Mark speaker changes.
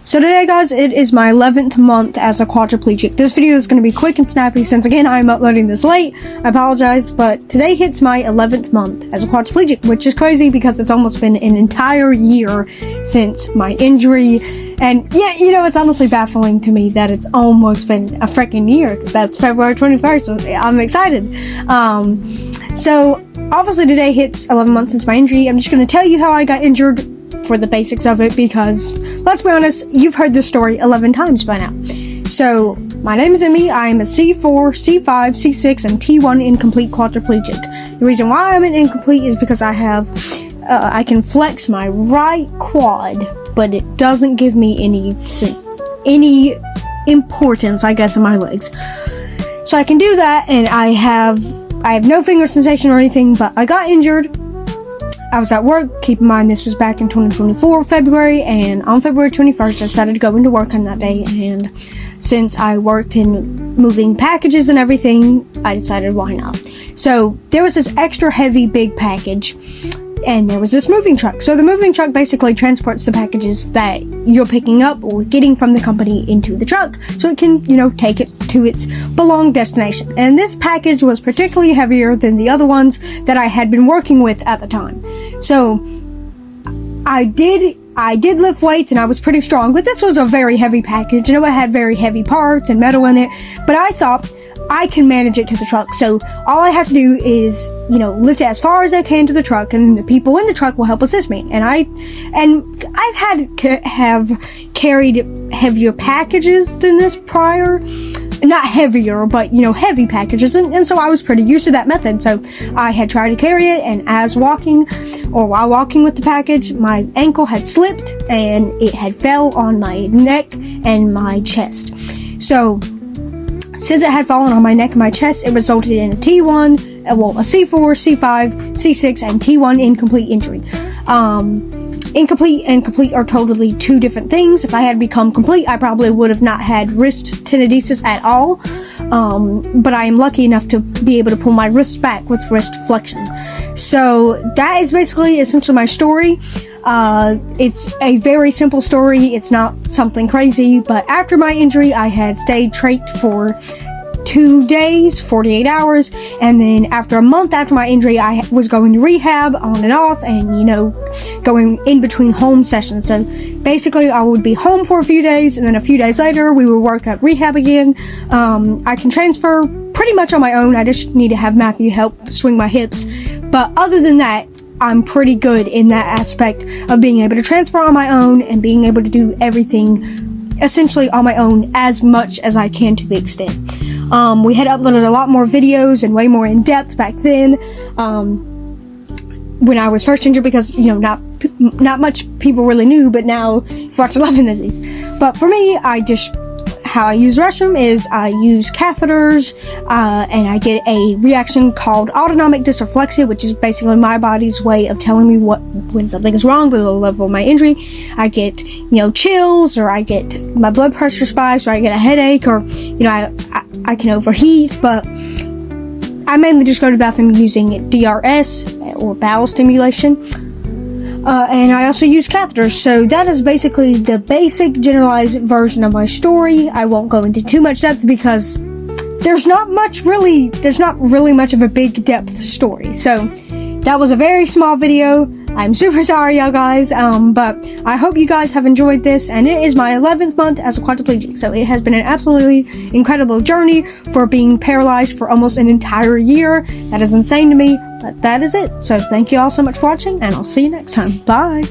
Speaker 1: So today, guys, it is my 11th month as a quadriplegic. This video is going to be quick and snappy since, again, I'm uploading this late. I apologize, but today hits my 11th month as a quadriplegic, which is crazy because it's almost been an entire year since my injury. And yeah, you know, it's honestly baffling to me that it's almost been a freaking year. That's February 21st, so I'm excited. So obviously today hits 11 months since my injury. I'm just going to tell you how I got injured for the basics of it because, let's be honest, you've heard this story 11 times by now. So, my name is Emmie. I am a C4, C5, C6, and T1 incomplete quadriplegic. The reason why I'm an incomplete is because I I can flex my right quad, but it doesn't give me any importance, I guess, in my legs. So I can do that, and I have no finger sensation or anything, but I got injured. I was at work. Keep in mind, this was back in 2024, February, and on February 21st, I decided to go into work on that day, and since I worked in moving packages and everything, I decided why not. So, there was this extra heavy big package, and there was this moving truck. So the moving truck basically transports the packages that you're picking up or getting from the company into the truck, so it can, you know, take it to its belonged destination. And this package was particularly heavier than the other ones that I had been working with at the time. So I did lift weights and I was pretty strong, but this was a very heavy package. You know, it had very heavy parts and metal in it, but I thought I can manage it to the truck. So all I have to do is, you know, lift it as far as I can to the truck, and the people in the truck will help assist me. And I've have carried heavier packages than this prior. Not heavier, but, you know, heavy packages. And so I was pretty used to that method. So I had tried to carry it, and while walking with the package, my ankle had slipped and it had fell on my neck and my chest. So since it had fallen on my neck and my chest, it resulted in a T1, a C4, C5, C6, and T1 incomplete injury. Incomplete and complete are totally two different things. If I had become complete, I probably would have not had wrist tenodesis at all. But I am lucky enough to be able to pull my wrist back with wrist flexion. So that is basically essentially my story. It's a very simple story. It's not something crazy, but after my injury, I had stayed trached for 2 days, 48 hours, and then after a month after my injury, I was going to rehab on and off, and, you know, going in between home sessions. So basically, I would be home for a few days, and then a few days later, we would work at rehab again. I can transfer pretty much on my own. I just need to have Matthew help swing my hips. But other than that, I'm pretty good in that aspect of being able to transfer on my own and being able to do everything essentially on my own as much as I can to the extent. We had uploaded a lot more videos and way more in depth back then, when I was first injured, because, you know, not much people really knew, but now you've watched 11 of these. But for me, how I use the restroom is I use catheters, and I get a reaction called autonomic dysreflexia, which is basically my body's way of telling me when something is wrong with the level of my injury. I get, you know, chills, or I get my blood pressure spikes, or I get a headache, or, you know, I can overheat, but I mainly just go to the bathroom using DRS, or bowel stimulation. And I also use catheters. So that is basically the basic generalized version of my story. I won't go into too much depth because there's not really much of a big depth story. So that was a very small video. I'm super sorry, y'all guys, but I hope you guys have enjoyed this, and it is my 11th month as a quadriplegic, so it has been an absolutely incredible journey for being paralyzed for almost an entire year. That is insane to me, but that is it. So thank you all so much for watching, and I'll see you next time. Bye!